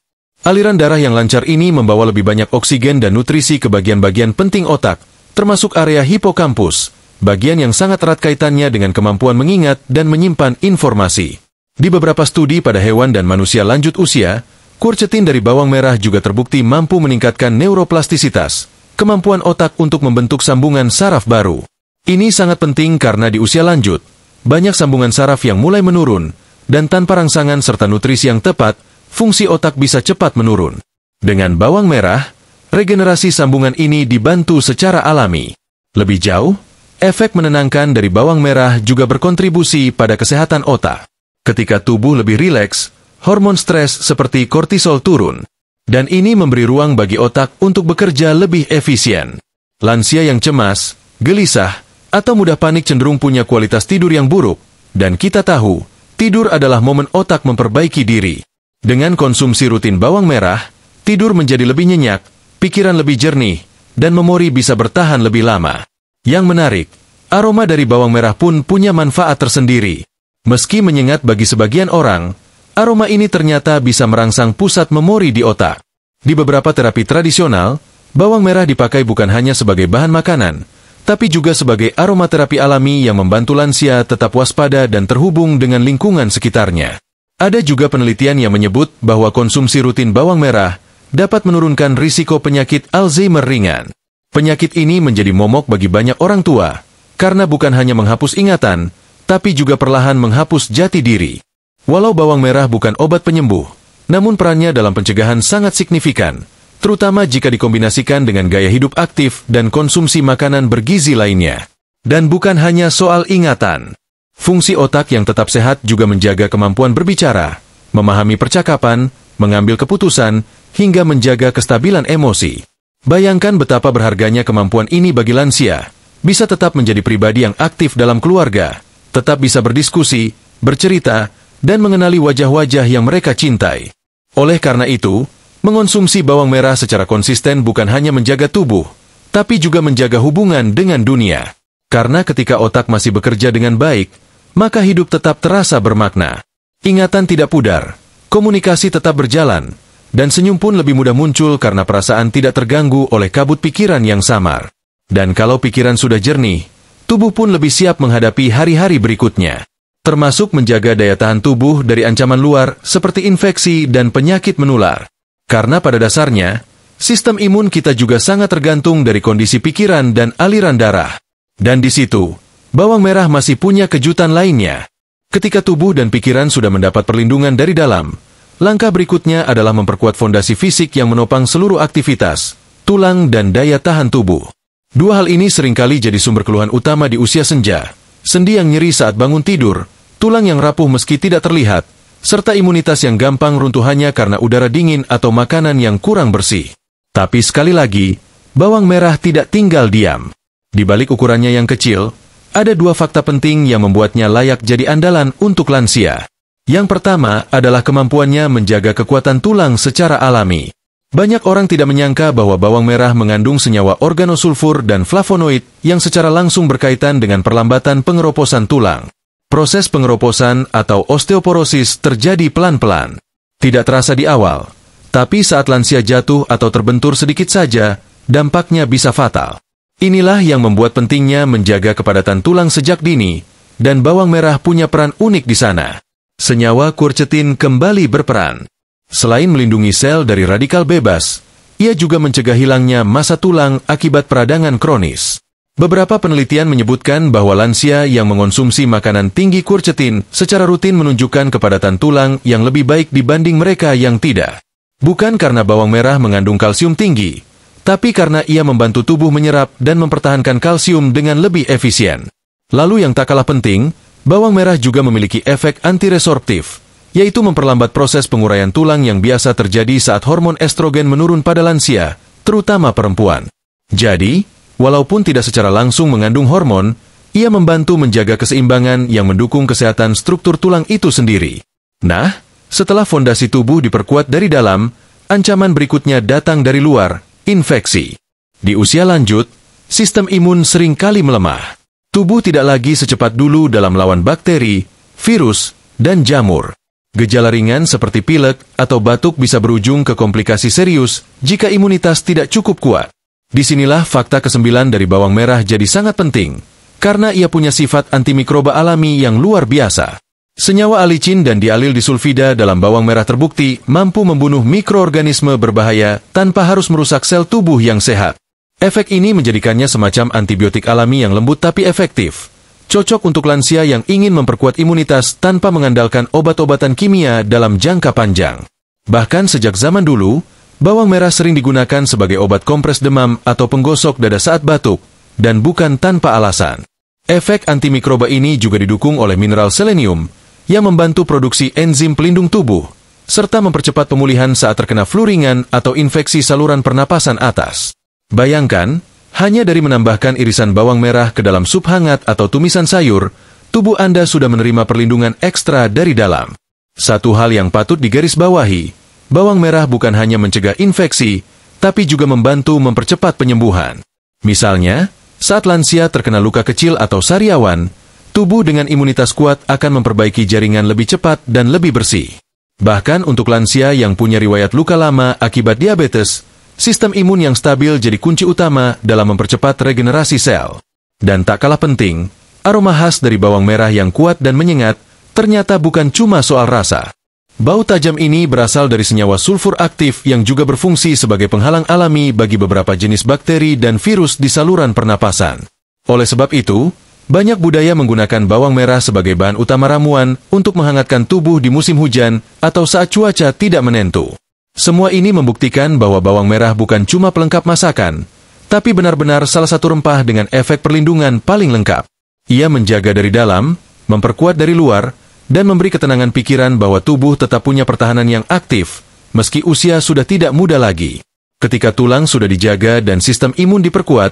Aliran darah yang lancar ini membawa lebih banyak oksigen dan nutrisi ke bagian-bagian penting otak, termasuk area hipokampus, bagian yang sangat erat kaitannya dengan kemampuan mengingat dan menyimpan informasi. Di beberapa studi pada hewan dan manusia lanjut usia, quercetin dari bawang merah juga terbukti mampu meningkatkan neuroplastisitas, kemampuan otak untuk membentuk sambungan saraf baru. Ini sangat penting karena di usia lanjut, banyak sambungan saraf yang mulai menurun, dan tanpa rangsangan serta nutrisi yang tepat, fungsi otak bisa cepat menurun. Dengan bawang merah, regenerasi sambungan ini dibantu secara alami. Lebih jauh, efek menenangkan dari bawang merah juga berkontribusi pada kesehatan otak. Ketika tubuh lebih rileks, hormon stres seperti kortisol turun, dan ini memberi ruang bagi otak untuk bekerja lebih efisien. Lansia yang cemas, gelisah, atau mudah panik cenderung punya kualitas tidur yang buruk, dan kita tahu, tidur adalah momen otak memperbaiki diri. Dengan konsumsi rutin bawang merah, tidur menjadi lebih nyenyak, pikiran lebih jernih, dan memori bisa bertahan lebih lama. Yang menarik, aroma dari bawang merah pun punya manfaat tersendiri. Meski menyengat bagi sebagian orang, aroma ini ternyata bisa merangsang pusat memori di otak. Di beberapa terapi tradisional, bawang merah dipakai bukan hanya sebagai bahan makanan, tapi juga sebagai aromaterapi alami yang membantu lansia tetap waspada dan terhubung dengan lingkungan sekitarnya. Ada juga penelitian yang menyebut bahwa konsumsi rutin bawang merah dapat menurunkan risiko penyakit Alzheimer ringan. Penyakit ini menjadi momok bagi banyak orang tua, karena bukan hanya menghapus ingatan, tapi juga perlahan menghapus jati diri. Walau bawang merah bukan obat penyembuh, namun perannya dalam pencegahan sangat signifikan, terutama jika dikombinasikan dengan gaya hidup aktif dan konsumsi makanan bergizi lainnya. Dan bukan hanya soal ingatan. Fungsi otak yang tetap sehat juga menjaga kemampuan berbicara, memahami percakapan, mengambil keputusan, hingga menjaga kestabilan emosi. Bayangkan betapa berharganya kemampuan ini bagi lansia, bisa tetap menjadi pribadi yang aktif dalam keluarga, tetap bisa berdiskusi, bercerita, dan mengenali wajah-wajah yang mereka cintai. Oleh karena itu, mengonsumsi bawang merah secara konsisten bukan hanya menjaga tubuh, tapi juga menjaga hubungan dengan dunia. Karena ketika otak masih bekerja dengan baik, maka hidup tetap terasa bermakna. Ingatan tidak pudar, komunikasi tetap berjalan, dan senyum pun lebih mudah muncul karena perasaan tidak terganggu oleh kabut pikiran yang samar. Dan kalau pikiran sudah jernih, tubuh pun lebih siap menghadapi hari-hari berikutnya. Termasuk menjaga daya tahan tubuh dari ancaman luar seperti infeksi dan penyakit menular. Karena pada dasarnya, sistem imun kita juga sangat tergantung dari kondisi pikiran dan aliran darah. Dan di situ, bawang merah masih punya kejutan lainnya. Ketika tubuh dan pikiran sudah mendapat perlindungan dari dalam, langkah berikutnya adalah memperkuat fondasi fisik yang menopang seluruh aktivitas, tulang dan daya tahan tubuh. Dua hal ini seringkali jadi sumber keluhan utama di usia senja. Sendi yang nyeri saat bangun tidur, tulang yang rapuh meski tidak terlihat, serta imunitas yang gampang runtuh hanya karena udara dingin atau makanan yang kurang bersih. Tapi sekali lagi, bawang merah tidak tinggal diam. Di balik ukurannya yang kecil, ada dua fakta penting yang membuatnya layak jadi andalan untuk lansia. Yang pertama adalah kemampuannya menjaga kekuatan tulang secara alami. Banyak orang tidak menyangka bahwa bawang merah mengandung senyawa organosulfur dan flavonoid yang secara langsung berkaitan dengan perlambatan pengeroposan tulang. Proses pengeroposan atau osteoporosis terjadi pelan-pelan. Tidak terasa di awal, tapi saat lansia jatuh atau terbentur sedikit saja, dampaknya bisa fatal. Inilah yang membuat pentingnya menjaga kepadatan tulang sejak dini, dan bawang merah punya peran unik di sana. Senyawa quercetin kembali berperan. Selain melindungi sel dari radikal bebas, ia juga mencegah hilangnya massa tulang akibat peradangan kronis. Beberapa penelitian menyebutkan bahwa lansia yang mengonsumsi makanan tinggi quercetin secara rutin menunjukkan kepadatan tulang yang lebih baik dibanding mereka yang tidak. Bukan karena bawang merah mengandung kalsium tinggi, tapi karena ia membantu tubuh menyerap dan mempertahankan kalsium dengan lebih efisien. Lalu yang tak kalah penting, bawang merah juga memiliki efek antiresorptif, yaitu memperlambat proses penguraian tulang yang biasa terjadi saat hormon estrogen menurun pada lansia, terutama perempuan. Jadi, walaupun tidak secara langsung mengandung hormon, ia membantu menjaga keseimbangan yang mendukung kesehatan struktur tulang itu sendiri. Nah, setelah fondasi tubuh diperkuat dari dalam, ancaman berikutnya datang dari luar, infeksi. Di usia lanjut, sistem imun sering kali melemah. Tubuh tidak lagi secepat dulu dalam melawan bakteri, virus, dan jamur. Gejala ringan seperti pilek atau batuk bisa berujung ke komplikasi serius jika imunitas tidak cukup kuat. Disinilah fakta ke-9 dari bawang merah jadi sangat penting, karena ia punya sifat antimikroba alami yang luar biasa. Senyawa alicin dan dialil disulfida dalam bawang merah terbukti mampu membunuh mikroorganisme berbahaya tanpa harus merusak sel tubuh yang sehat. Efek ini menjadikannya semacam antibiotik alami yang lembut tapi efektif. Cocok untuk lansia yang ingin memperkuat imunitas tanpa mengandalkan obat-obatan kimia dalam jangka panjang. Bahkan sejak zaman dulu, bawang merah sering digunakan sebagai obat kompres demam atau penggosok dada saat batuk, dan bukan tanpa alasan. Efek antimikroba ini juga didukung oleh mineral selenium, yang membantu produksi enzim pelindung tubuh, serta mempercepat pemulihan saat terkena flu ringan atau infeksi saluran pernapasan atas. Bayangkan, hanya dari menambahkan irisan bawang merah ke dalam sup hangat atau tumisan sayur, tubuh Anda sudah menerima perlindungan ekstra dari dalam. Satu hal yang patut digarisbawahi, bawang merah bukan hanya mencegah infeksi, tapi juga membantu mempercepat penyembuhan. Misalnya, saat lansia terkena luka kecil atau sariawan, tubuh dengan imunitas kuat akan memperbaiki jaringan lebih cepat dan lebih bersih. Bahkan untuk lansia yang punya riwayat luka lama akibat diabetes, sistem imun yang stabil jadi kunci utama dalam mempercepat regenerasi sel. Dan tak kalah penting, aroma khas dari bawang merah yang kuat dan menyengat ternyata bukan cuma soal rasa. Bau tajam ini berasal dari senyawa sulfur aktif yang juga berfungsi sebagai penghalang alami bagi beberapa jenis bakteri dan virus di saluran pernapasan. Oleh sebab itu, banyak budaya menggunakan bawang merah sebagai bahan utama ramuan untuk menghangatkan tubuh di musim hujan atau saat cuaca tidak menentu. Semua ini membuktikan bahwa bawang merah bukan cuma pelengkap masakan, tapi benar-benar salah satu rempah dengan efek perlindungan paling lengkap. Ia menjaga dari dalam, memperkuat dari luar, dan memberi ketenangan pikiran bahwa tubuh tetap punya pertahanan yang aktif, meski usia sudah tidak muda lagi. Ketika tulang sudah dijaga dan sistem imun diperkuat,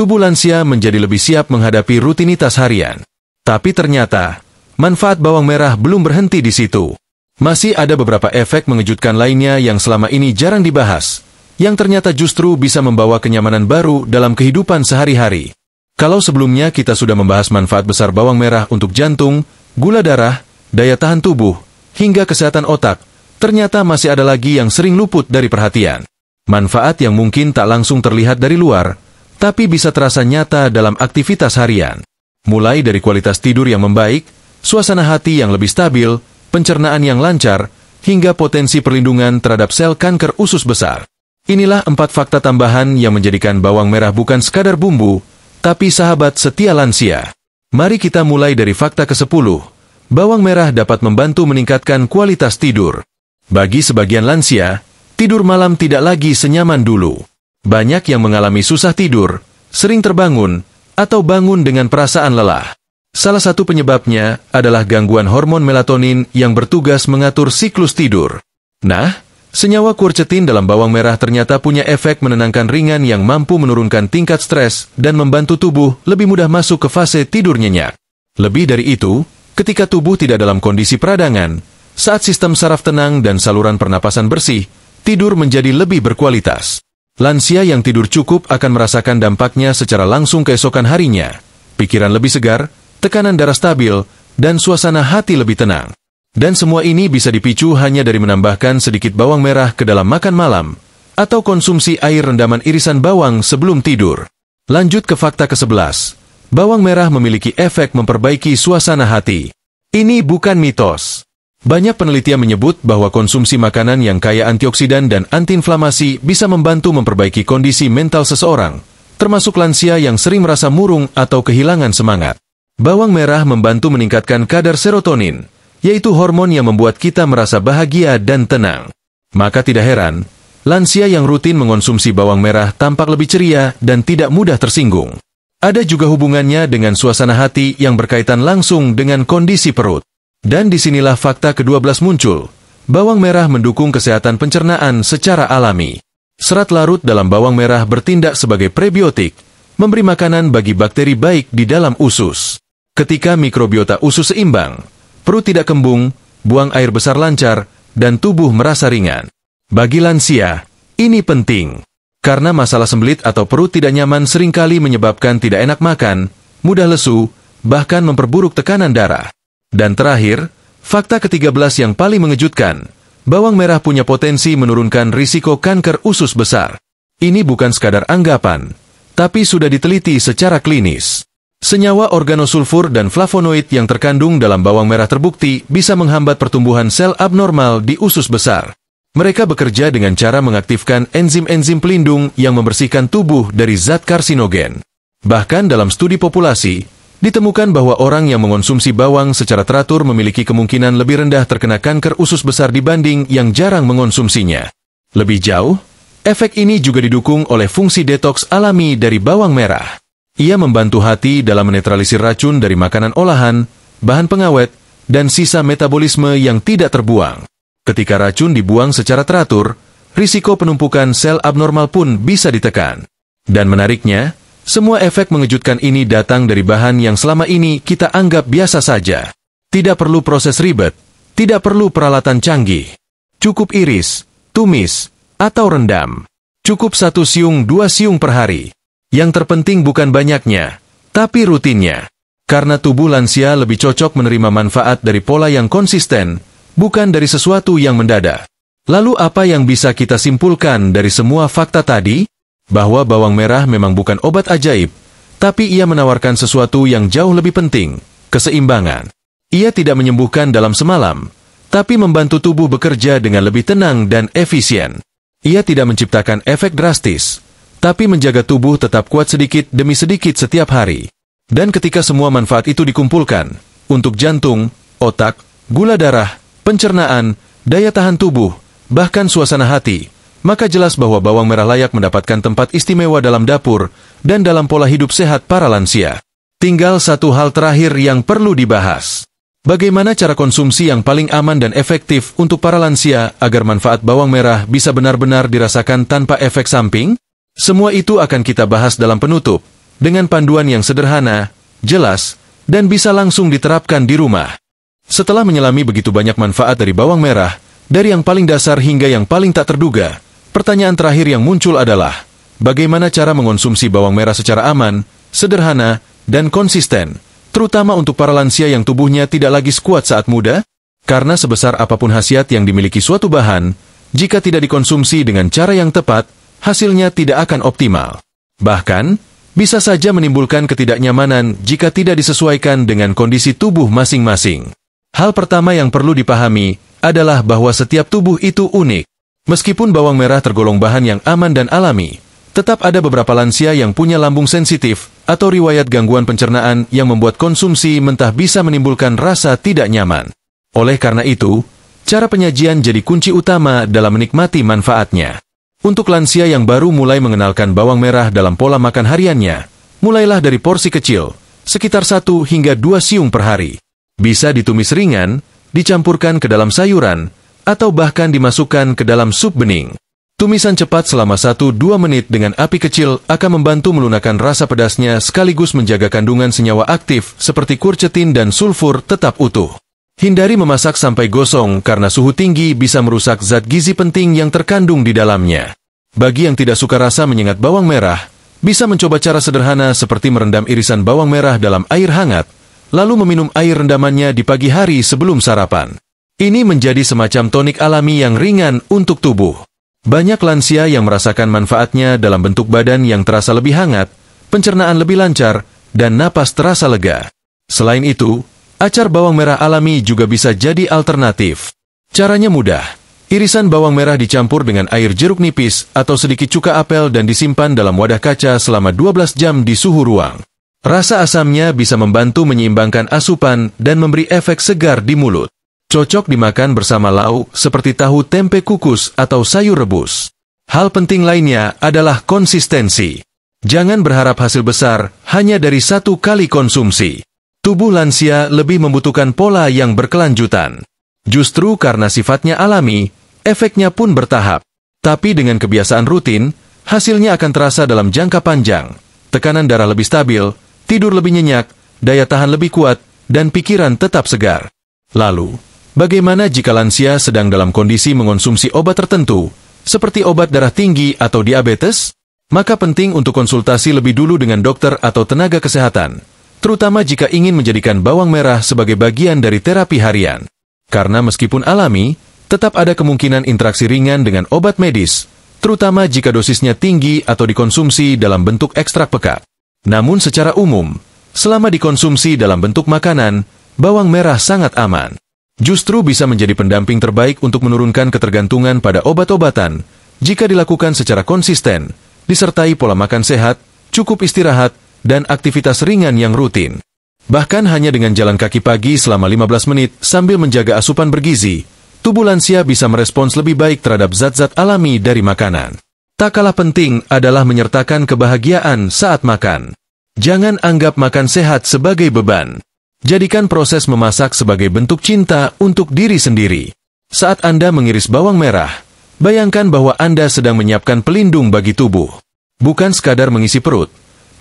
tubuh lansia menjadi lebih siap menghadapi rutinitas harian. Tapi ternyata, manfaat bawang merah belum berhenti di situ. Masih ada beberapa efek mengejutkan lainnya yang selama ini jarang dibahas, yang ternyata justru bisa membawa kenyamanan baru dalam kehidupan sehari-hari. Kalau sebelumnya kita sudah membahas manfaat besar bawang merah untuk jantung, gula darah, daya tahan tubuh, hingga kesehatan otak, ternyata masih ada lagi yang sering luput dari perhatian. Manfaat yang mungkin tak langsung terlihat dari luar, tapi bisa terasa nyata dalam aktivitas harian. Mulai dari kualitas tidur yang membaik, suasana hati yang lebih stabil, pencernaan yang lancar, hingga potensi perlindungan terhadap sel kanker usus besar. Inilah 4 fakta tambahan yang menjadikan bawang merah bukan sekadar bumbu, tapi sahabat setia lansia. Mari kita mulai dari fakta ke-10. Bawang merah dapat membantu meningkatkan kualitas tidur. Bagi sebagian lansia, tidur malam tidak lagi senyaman dulu. Banyak yang mengalami susah tidur, sering terbangun, atau bangun dengan perasaan lelah. Salah satu penyebabnya adalah gangguan hormon melatonin yang bertugas mengatur siklus tidur. Nah, senyawa quercetin dalam bawang merah ternyata punya efek menenangkan ringan yang mampu menurunkan tingkat stres dan membantu tubuh lebih mudah masuk ke fase tidur nyenyak. Lebih dari itu, ketika tubuh tidak dalam kondisi peradangan, saat sistem saraf tenang dan saluran pernapasan bersih, tidur menjadi lebih berkualitas. Lansia yang tidur cukup akan merasakan dampaknya secara langsung keesokan harinya. Pikiran lebih segar, tekanan darah stabil, dan suasana hati lebih tenang. Dan semua ini bisa dipicu hanya dari menambahkan sedikit bawang merah ke dalam makan malam, atau konsumsi air rendaman irisan bawang sebelum tidur. Lanjut ke fakta ke-11. Bawang merah memiliki efek memperbaiki suasana hati. Ini bukan mitos. Banyak penelitian menyebut bahwa konsumsi makanan yang kaya antioksidan dan antiinflamasi bisa membantu memperbaiki kondisi mental seseorang, termasuk lansia yang sering merasa murung atau kehilangan semangat. Bawang merah membantu meningkatkan kadar serotonin, yaitu hormon yang membuat kita merasa bahagia dan tenang. Maka tidak heran, lansia yang rutin mengonsumsi bawang merah tampak lebih ceria dan tidak mudah tersinggung. Ada juga hubungannya dengan suasana hati yang berkaitan langsung dengan kondisi perut. Dan disinilah fakta ke-12 muncul. Bawang merah mendukung kesehatan pencernaan secara alami. Serat larut dalam bawang merah bertindak sebagai prebiotik, memberi makanan bagi bakteri baik di dalam usus. Ketika mikrobiota usus seimbang, perut tidak kembung, buang air besar lancar, dan tubuh merasa ringan. Bagi lansia, ini penting. Karena masalah sembelit atau perut tidak nyaman seringkali menyebabkan tidak enak makan, mudah lesu, bahkan memperburuk tekanan darah. Dan terakhir, fakta ke-13 yang paling mengejutkan, bawang merah punya potensi menurunkan risiko kanker usus besar. Ini bukan sekadar anggapan, tapi sudah diteliti secara klinis. Senyawa organosulfur dan flavonoid yang terkandung dalam bawang merah terbukti bisa menghambat pertumbuhan sel abnormal di usus besar. Mereka bekerja dengan cara mengaktifkan enzim-enzim pelindung yang membersihkan tubuh dari zat karsinogen. Bahkan dalam studi populasi, ditemukan bahwa orang yang mengonsumsi bawang secara teratur memiliki kemungkinan lebih rendah terkena kanker usus besar dibanding yang jarang mengonsumsinya. Lebih jauh, efek ini juga didukung oleh fungsi detoks alami dari bawang merah. Ia membantu hati dalam menetralisir racun dari makanan olahan, bahan pengawet, dan sisa metabolisme yang tidak terbuang. Ketika racun dibuang secara teratur, risiko penumpukan sel abnormal pun bisa ditekan. Dan menariknya, semua efek mengejutkan ini datang dari bahan yang selama ini kita anggap biasa saja. Tidak perlu proses ribet, tidak perlu peralatan canggih. Cukup iris, tumis, atau rendam. Cukup 1 siung 2 siung per hari. Yang terpenting bukan banyaknya, tapi rutinnya. Karena tubuh lansia lebih cocok menerima manfaat dari pola yang konsisten, bukan dari sesuatu yang mendadak. Lalu apa yang bisa kita simpulkan dari semua fakta tadi? Bahwa bawang merah memang bukan obat ajaib, tapi ia menawarkan sesuatu yang jauh lebih penting, keseimbangan. Ia tidak menyembuhkan dalam semalam, tapi membantu tubuh bekerja dengan lebih tenang dan efisien. Ia tidak menciptakan efek drastis, tapi menjaga tubuh tetap kuat sedikit demi sedikit setiap hari. Dan ketika semua manfaat itu dikumpulkan, untuk jantung, otak, gula darah, pencernaan, daya tahan tubuh, bahkan suasana hati, maka jelas bahwa bawang merah layak mendapatkan tempat istimewa dalam dapur dan dalam pola hidup sehat para lansia. Tinggal satu hal terakhir yang perlu dibahas. Bagaimana cara konsumsi yang paling aman dan efektif untuk para lansia agar manfaat bawang merah bisa benar-benar dirasakan tanpa efek samping? Semua itu akan kita bahas dalam penutup, dengan panduan yang sederhana, jelas, dan bisa langsung diterapkan di rumah. Setelah menyelami begitu banyak manfaat dari bawang merah, dari yang paling dasar hingga yang paling tak terduga, pertanyaan terakhir yang muncul adalah, bagaimana cara mengonsumsi bawang merah secara aman, sederhana, dan konsisten, terutama untuk para lansia yang tubuhnya tidak lagi sekuat saat muda? Karena sebesar apapun khasiat yang dimiliki suatu bahan, jika tidak dikonsumsi dengan cara yang tepat, hasilnya tidak akan optimal. Bahkan, bisa saja menimbulkan ketidaknyamanan jika tidak disesuaikan dengan kondisi tubuh masing-masing. Hal pertama yang perlu dipahami adalah bahwa setiap tubuh itu unik. Meskipun bawang merah tergolong bahan yang aman dan alami, tetap ada beberapa lansia yang punya lambung sensitif atau riwayat gangguan pencernaan yang membuat konsumsi mentah bisa menimbulkan rasa tidak nyaman. Oleh karena itu, cara penyajian jadi kunci utama dalam menikmati manfaatnya. Untuk lansia yang baru mulai mengenalkan bawang merah dalam pola makan hariannya, mulailah dari porsi kecil, sekitar 1 hingga 2 siung per hari. Bisa ditumis ringan, dicampurkan ke dalam sayuran, atau bahkan dimasukkan ke dalam sup bening. Tumisan cepat selama 1-2 menit dengan api kecil akan membantu melunakkan rasa pedasnya sekaligus menjaga kandungan senyawa aktif seperti quercetin dan sulfur tetap utuh. Hindari memasak sampai gosong karena suhu tinggi bisa merusak zat gizi penting yang terkandung di dalamnya. Bagi yang tidak suka rasa menyengat bawang merah, bisa mencoba cara sederhana seperti merendam irisan bawang merah dalam air hangat, lalu meminum air rendamannya di pagi hari sebelum sarapan. Ini menjadi semacam tonik alami yang ringan untuk tubuh. Banyak lansia yang merasakan manfaatnya dalam bentuk badan yang terasa lebih hangat, pencernaan lebih lancar, dan napas terasa lega. Selain itu, acar bawang merah alami juga bisa jadi alternatif. Caranya mudah. Irisan bawang merah dicampur dengan air jeruk nipis atau sedikit cuka apel dan disimpan dalam wadah kaca selama 12 jam di suhu ruang. Rasa asamnya bisa membantu menyeimbangkan asupan dan memberi efek segar di mulut. Cocok dimakan bersama lauk seperti tahu tempe kukus atau sayur rebus. Hal penting lainnya adalah konsistensi. Jangan berharap hasil besar hanya dari 1 kali konsumsi. Tubuh lansia lebih membutuhkan pola yang berkelanjutan. Justru karena sifatnya alami, efeknya pun bertahap. Tapi dengan kebiasaan rutin, hasilnya akan terasa dalam jangka panjang. Tekanan darah lebih stabil, tidur lebih nyenyak, daya tahan lebih kuat, dan pikiran tetap segar. Lalu, bagaimana jika lansia sedang dalam kondisi mengonsumsi obat tertentu, seperti obat darah tinggi atau diabetes? Maka penting untuk konsultasi lebih dulu dengan dokter atau tenaga kesehatan, terutama jika ingin menjadikan bawang merah sebagai bagian dari terapi harian. Karena meskipun alami, tetap ada kemungkinan interaksi ringan dengan obat medis, terutama jika dosisnya tinggi atau dikonsumsi dalam bentuk ekstrak pekat. Namun secara umum, selama dikonsumsi dalam bentuk makanan, bawang merah sangat aman. Justru bisa menjadi pendamping terbaik untuk menurunkan ketergantungan pada obat-obatan jika dilakukan secara konsisten, disertai pola makan sehat, cukup istirahat, dan aktivitas ringan yang rutin. Bahkan hanya dengan jalan kaki pagi selama 15 menit sambil menjaga asupan bergizi, tubuh lansia bisa merespons lebih baik terhadap zat-zat alami dari makanan. Tak kalah penting adalah menyertakan kebahagiaan saat makan. Jangan anggap makan sehat sebagai beban. Jadikan proses memasak sebagai bentuk cinta untuk diri sendiri. Saat Anda mengiris bawang merah, bayangkan bahwa Anda sedang menyiapkan pelindung bagi tubuh. Bukan sekadar mengisi perut,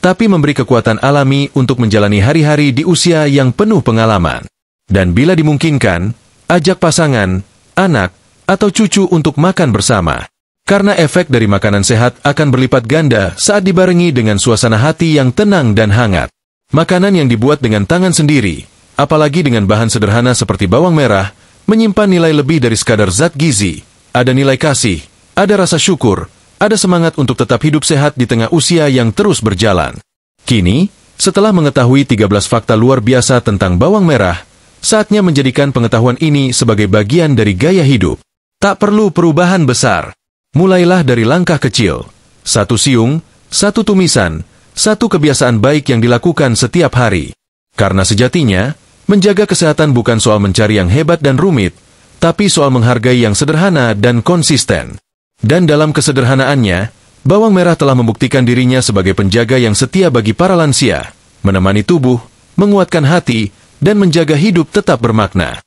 tapi memberi kekuatan alami untuk menjalani hari-hari di usia yang penuh pengalaman. Dan bila dimungkinkan, ajak pasangan, anak, atau cucu untuk makan bersama. Karena efek dari makanan sehat akan berlipat ganda saat dibarengi dengan suasana hati yang tenang dan hangat. Makanan yang dibuat dengan tangan sendiri, apalagi dengan bahan sederhana seperti bawang merah, menyimpan nilai lebih dari sekadar zat gizi. Ada nilai kasih, ada rasa syukur, ada semangat untuk tetap hidup sehat di tengah usia yang terus berjalan. Kini, setelah mengetahui 13 fakta luar biasa tentang bawang merah, saatnya menjadikan pengetahuan ini sebagai bagian dari gaya hidup. Tak perlu perubahan besar. Mulailah dari langkah kecil. 1 siung, 1 tumisan, 1 kebiasaan baik yang dilakukan setiap hari. Karena sejatinya, menjaga kesehatan bukan soal mencari yang hebat dan rumit, tapi soal menghargai yang sederhana dan konsisten. Dan dalam kesederhanaannya, bawang merah telah membuktikan dirinya sebagai penjaga yang setia bagi para lansia, menemani tubuh, menguatkan hati, dan menjaga hidup tetap bermakna.